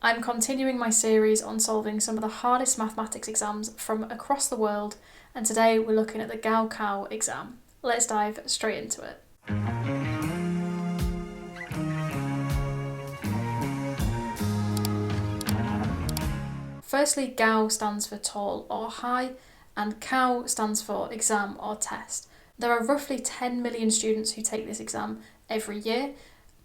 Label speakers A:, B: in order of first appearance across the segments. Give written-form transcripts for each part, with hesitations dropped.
A: I'm continuing my series on solving some of the hardest mathematics exams from across the world, and today we're looking at the GaoKao exam. Let's dive straight into it. Firstly, Gao stands for tall or high, and Kao stands for exam or test. There are roughly 10 million students who take this exam every year,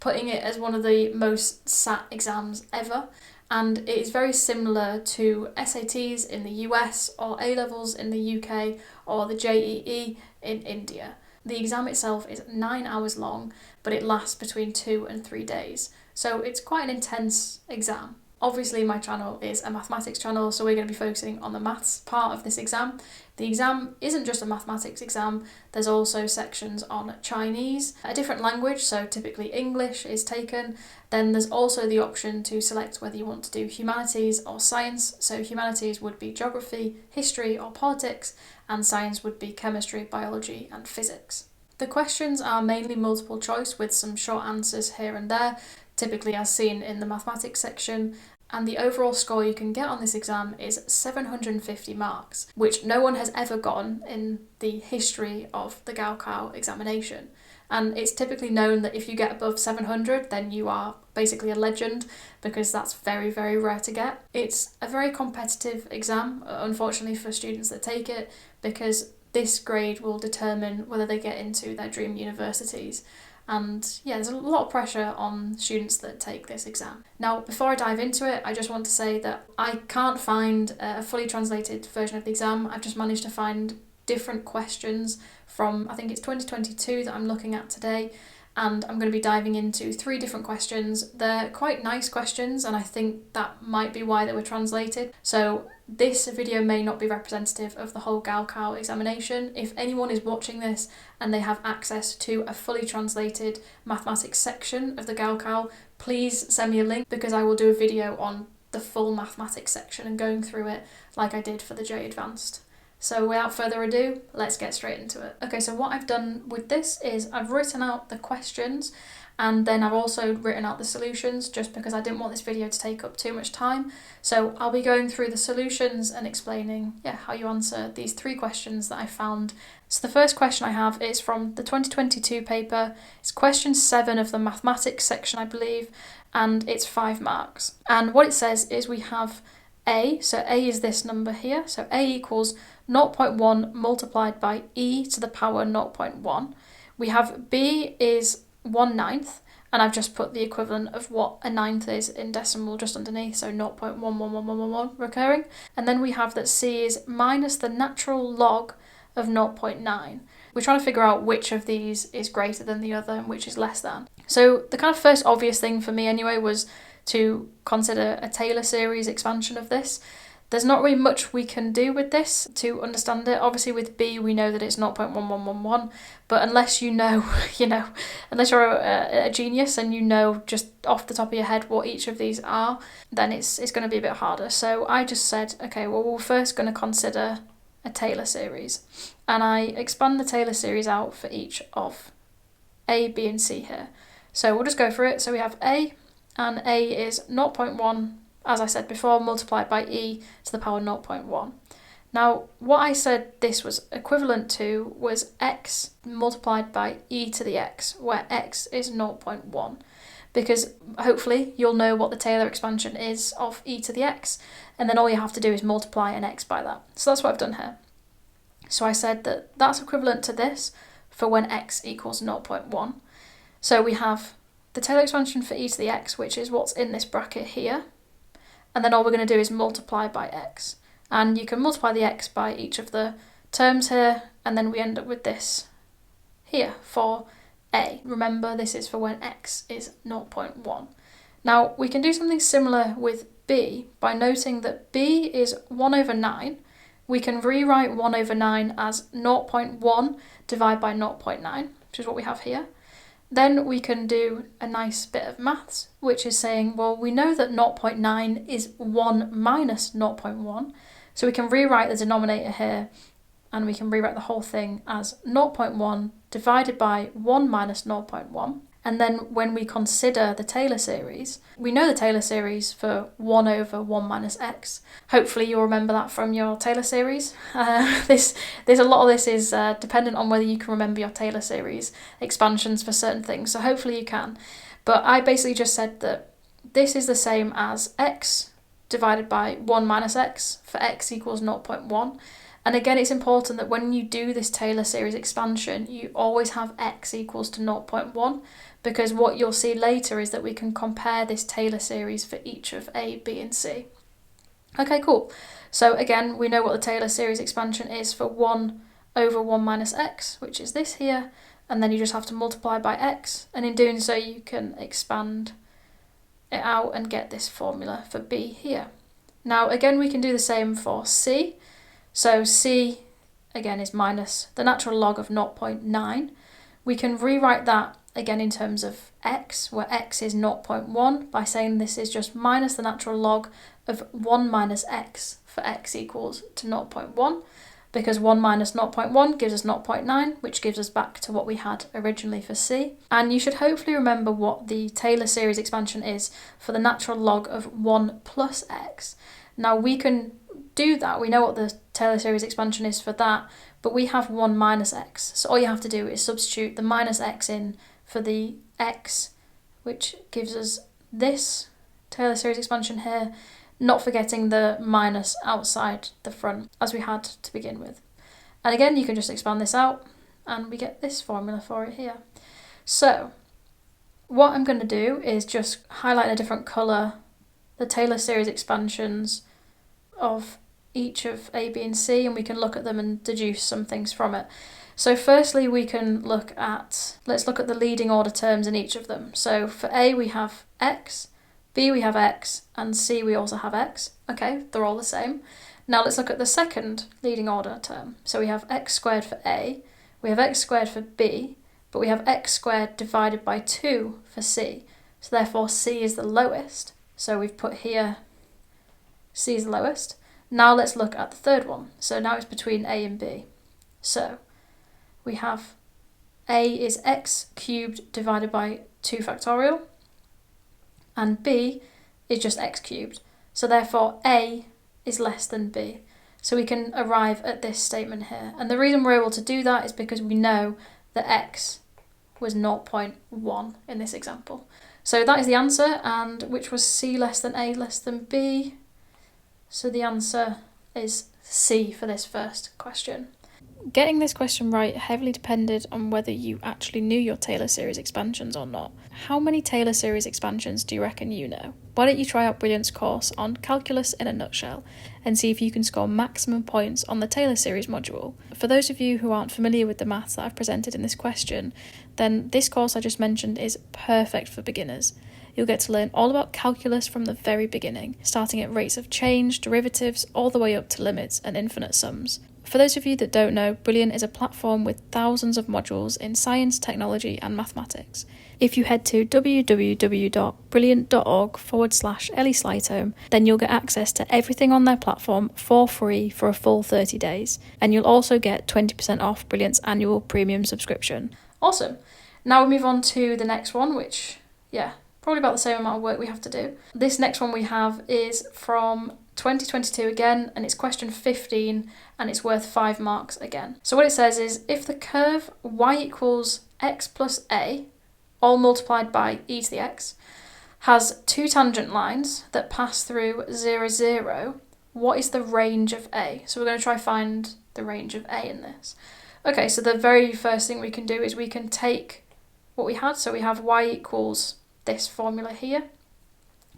A: putting it as one of the most sat exams ever, and it is very similar to SATs in the US or A-levels in the UK or the JEE in India. The exam itself is 9 hours long, but it lasts between 2 and 3 days, so it's quite an intense exam. Obviously my channel is a mathematics channel, so we're going to be focusing on the maths part of this exam. The exam isn't just a mathematics exam, there's also sections on Chinese, a different language, so typically English is taken. Then there's also the option to select whether you want to do humanities or science, so humanities would be geography, history or politics, and science would be chemistry, biology and physics. The questions are mainly multiple choice with some short answers here and there, typically as seen in the mathematics section, and the overall score you can get on this exam is 750 marks, which no one has ever gotten in the history of the GaoKao examination. And it's typically known that if you get above 700, then you are basically a legend, because that's very, very rare to get. It's a very competitive exam, unfortunately for students that take it, because this grade will determine whether they get into their dream universities. And yeah, there's a lot of pressure on students that take this exam. Now, before I dive into it, I just want to say that I can't find a fully translated version of the exam. I've just managed to find different questions from, I think it's 2022 that I'm looking at today, and I'm going to be diving into 3 different questions. They're quite nice questions, and I think that might be why they were translated. So this video may not be representative of the whole GaoKao examination. If anyone is watching this and they have access to a fully translated mathematics section of the GaoKao, please send me a link, because I will do a video on the full mathematics section and going through it like I did for the J Advanced. So without further ado, let's get straight into it. Okay, so what I've done with this is I've written out the questions, and then I've also written out the solutions, just because I didn't want this video to take up too much time. So I'll be going through the solutions and explaining how you answer these 3 questions that I found. So the first question I have is from the 2022 paper. It's question 7 of the mathematics section, I believe, and it's 5 marks. And what it says is we have A, so A is this number here, so A equals 0.1 multiplied by e to the power 0.1. We have B is 1/9, and I've just put the equivalent of what a ninth is in decimal just underneath, so 0.11111 recurring. And then we have that C is minus the natural log of 0.9. We're trying to figure out which of these is greater than the other and which is less than. So the kind of first obvious thing for me anyway was to consider a Taylor series expansion of this. There's not really much we can do with this to understand it. Obviously with B we know that it's 0.1111, but unless you know, unless you're a genius and you know just off the top of your head what each of these are, then it's going to be a bit harder. So I just said, okay, well we're first going to consider a Taylor series, and I expand the Taylor series out for each of A, B and C here. So we'll just go for it. So we have A, and A is 0.1, as I said before, multiplied by e to the power 0.1. Now, what I said this was equivalent to was x multiplied by e to the x, where x is 0.1. Because hopefully you'll know what the Taylor expansion is of e to the x, and then all you have to do is multiply an x by that. So that's what I've done here. So I said that that's equivalent to this for when x equals 0.1. So we have the Taylor expansion for e to the x, which is what's in this bracket here. And then all we're going to do is multiply by x. And you can multiply the x by each of the terms here, and then we end up with this here for A. Remember, this is for when x is 0.1. Now, we can do something similar with B by noting that B is 1/9. We can rewrite 1/9 as 0.1 divided by 0.9, which is what we have here. Then we can do a nice bit of maths, which is saying, well, we know that 0.9 is 1 minus 0.1, so we can rewrite the denominator here, and we can rewrite the whole thing as 0.1 divided by 1 minus 0.1. And then when we consider the Taylor series, we know the Taylor series for 1 over 1 minus x. Hopefully you'll remember that from your Taylor series. A lot of this is dependent on whether you can remember your Taylor series expansions for certain things, so hopefully you can. But I basically just said that this is the same as x divided by 1 minus x for x equals 0.1. And again, it's important that when you do this Taylor series expansion, you always have x equals to 0.1, because what you'll see later is that we can compare this Taylor series for each of A, B and C. Okay, cool. So again, we know what the Taylor series expansion is for 1 over 1 minus x, which is this here, and then you just have to multiply by x, and in doing so you can expand it out and get this formula for B here. Now again, we can do the same for C. So C, again, is minus the natural log of 0.9. We can rewrite that again in terms of x, where x is 0.1, by saying this is just minus the natural log of 1 minus x for x equals to 0.1, because 1 minus 0.1 gives us 0.9, which gives us back to what we had originally for C. And you should hopefully remember what the Taylor series expansion is for the natural log of 1 plus x. Now we can do that, we know what the Taylor series expansion is for that, but we have 1 minus x. So all you have to do is substitute the minus x in for the x, which gives us this Taylor series expansion here, not forgetting the minus outside the front as we had to begin with. And again, you can just expand this out and we get this formula for it here. So what I'm going to do is just highlight in a different colour the Taylor series expansions of each of A, B and C, and we can look at them and deduce some things from it. So firstly we can let's look at the leading order terms in each of them. So for A we have x, B we have x, and C we also have x. Okay, they're all the same. Now let's look at the second leading order term. So we have x squared for A, we have x squared for B, but we have x squared divided by 2 for C. So therefore C is the lowest. So we've put here C is the lowest. Now let's look at the third one. So now it's between A and B. So we have A is x cubed divided by 2 factorial, and B is just x cubed. So therefore A is less than B. So we can arrive at this statement here. And the reason we're able to do that is because we know that x was 0.1 in this example. So that is the answer, and which was C less than A less than B. So the answer is C for this first question. Getting this question right heavily depended on whether you actually knew your Taylor series expansions or not. How many Taylor series expansions do you reckon you know? Why don't you try out Brilliant's course on Calculus in a Nutshell and see if you can score maximum points on the Taylor series module. For those of you who aren't familiar with the maths that I've presented in this question, then this course I just mentioned is perfect for beginners. You'll get to learn all about calculus from the very beginning, starting at rates of change, derivatives, all the way up to limits and infinite sums. For those of you that don't know, Brilliant is a platform with thousands of modules in science, technology and mathematics. If you head to www.brilliant.org/EllieSlytome, then you'll get access to everything on their platform for free for a full 30 days. And you'll also get 20% off Brilliant's annual premium subscription. Awesome. Now we move on to the next one, which, probably about the same amount of work we have to do. This next one we have is from 2022 again, and it's question 15, and it's worth 5 marks again. So what it says is, if the curve y equals x plus a, all multiplied by e to the x, has 2 tangent lines that pass through 0, 0, what is the range of a? So we're going to try find the range of a in this. Okay, so the very first thing we can do is we can take what we had, so we have y equals this formula here.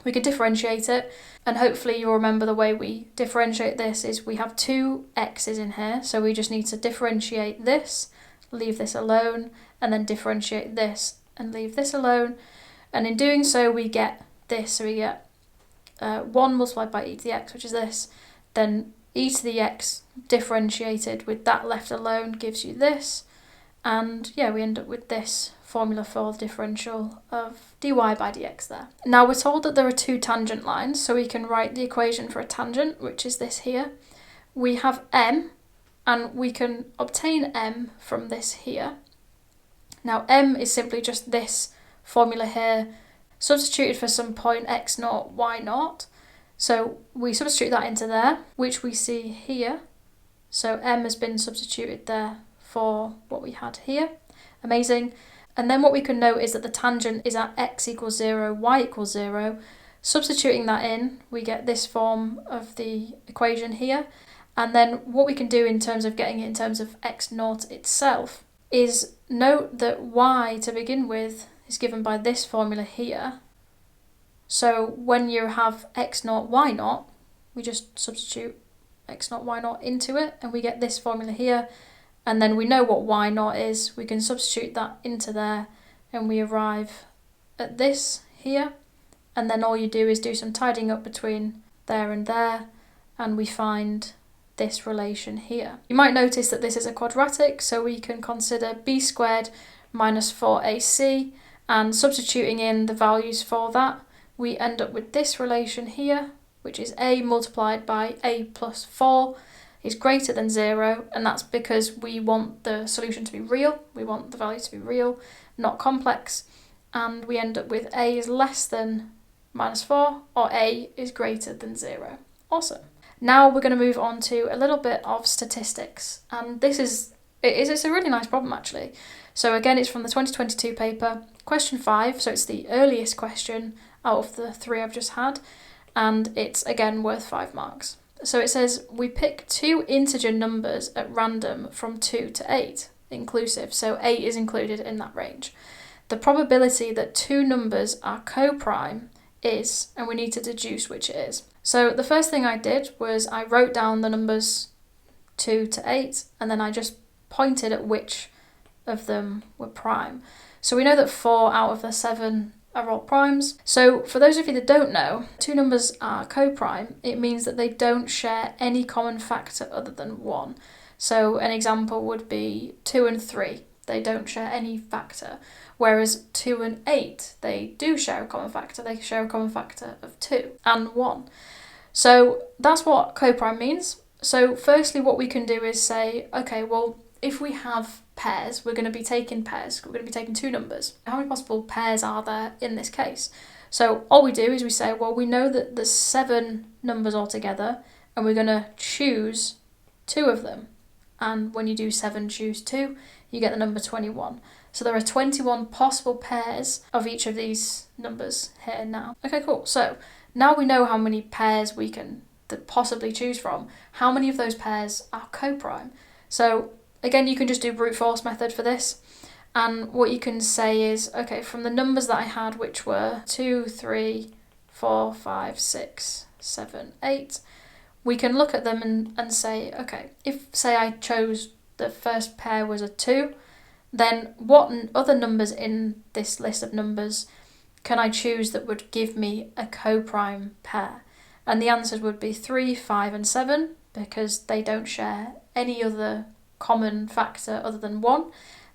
A: We could differentiate it, and hopefully you'll remember the way we differentiate this is we have 2 x's in here, so we just need to differentiate this, leave this alone, and then differentiate this and leave this alone, and in doing so we get this, so we get 1 multiplied by e to the x, which is this, then e to the x differentiated with that left alone gives you this, and we end up with this formula for the differential of dy by dx there. Now we're told that there are 2 tangent lines, so we can write the equation for a tangent, which is this here. We have m, and we can obtain m from this here. Now m is simply just this formula here, substituted for some point x0, y0. So we substitute that into there, which we see here. So m has been substituted there for what we had here. Amazing. And then what we can note is that the tangent is at x equals 0, y equals 0. Substituting that in, we get this form of the equation here. And then what we can do in terms of getting it in terms of x0 itself is note that y to begin with is given by this formula here. So when you have x0, y0, we just substitute x0, y0 into it and we get this formula here. And then we know what y0 is, we can substitute that into there and we arrive at this here. And then all you do is do some tidying up between there and we find this relation here. You might notice that this is a quadratic, so we can consider b squared minus 4ac, and substituting in the values for that, we end up with this relation here, which is a multiplied by a plus 4 is greater than 0, and that's because we want the solution to be real, we want the value to be real, not complex, and we end up with a is less than minus 4, or a is greater than 0. Awesome. Now we're going to move on to a little bit of statistics, and it's a really nice problem actually. So again, it's from the 2022 paper, question 5, so it's the earliest question out of the 3 I've just had, and it's again worth 5 marks. So it says, we pick 2 integer numbers at random from 2 to 8, inclusive, so 8 is included in that range. The probability that 2 numbers are co-prime is, and we need to deduce which it is. So the first thing I did was I wrote down the numbers 2 to 8, and then I just pointed at which of them were prime. So we know that 4 out of the 7 are all primes. So for those of you that don't know, 2 numbers are co-prime. It means that they don't share any common factor other than 1. So an example would be 2 and 3. They don't share any factor. Whereas 2 and 8, they do share a common factor. They share a common factor of 2 and 1. So that's what co-prime means. So firstly, what we can do is say, okay, well, if we have pairs, we're going to be taking pairs. We're going to be taking 2 numbers. How many possible pairs are there in this case? So all we do is we say, well, we know that there's 7 numbers altogether, and we're going to choose 2 of them. And when you do 7 choose 2, you get the number 21. So there are 21 possible pairs of each of these numbers here now. Okay, cool. So now we know how many pairs we can possibly choose from. How many of those pairs are co-prime? So again, you can just do brute force method for this. And what you can say is, okay, from the numbers that I had, which were 2, 3, 4, 5, 6, 7, 8, we can look at them and say, okay, if, say, I chose the first pair was a 2, then what other numbers in this list of numbers can I choose that would give me a co-prime pair? And the answers would be 3, 5, and 7, because they don't share any other common factor other than 1.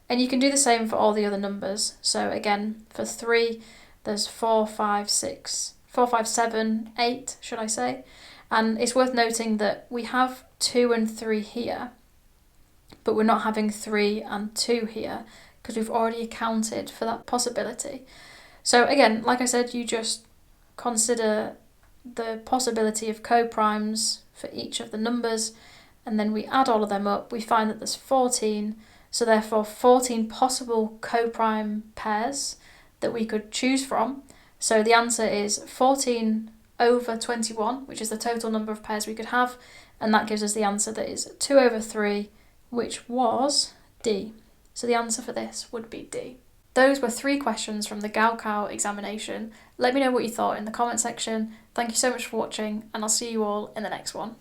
A: And you can do the same for all the other numbers. So again, for 3, there's 4, 5, 7, 8, should I say. And it's worth noting that we have 2 and 3 here, but we're not having 3 and 2 here because we've already accounted for that possibility. So again, like I said, you just consider the possibility of co-primes for each of the numbers, and then we add all of them up. We find that there's 14, so therefore 14 possible co-prime pairs that we could choose from. So the answer is 14 over 21, which is the total number of pairs we could have, and that gives us the answer that is 2 over 3, which was D. So the answer for this would be D. Those were 3 questions from the GaoKao examination. Let me know what you thought in the comment section. Thank you so much for watching, and I'll see you all in the next one.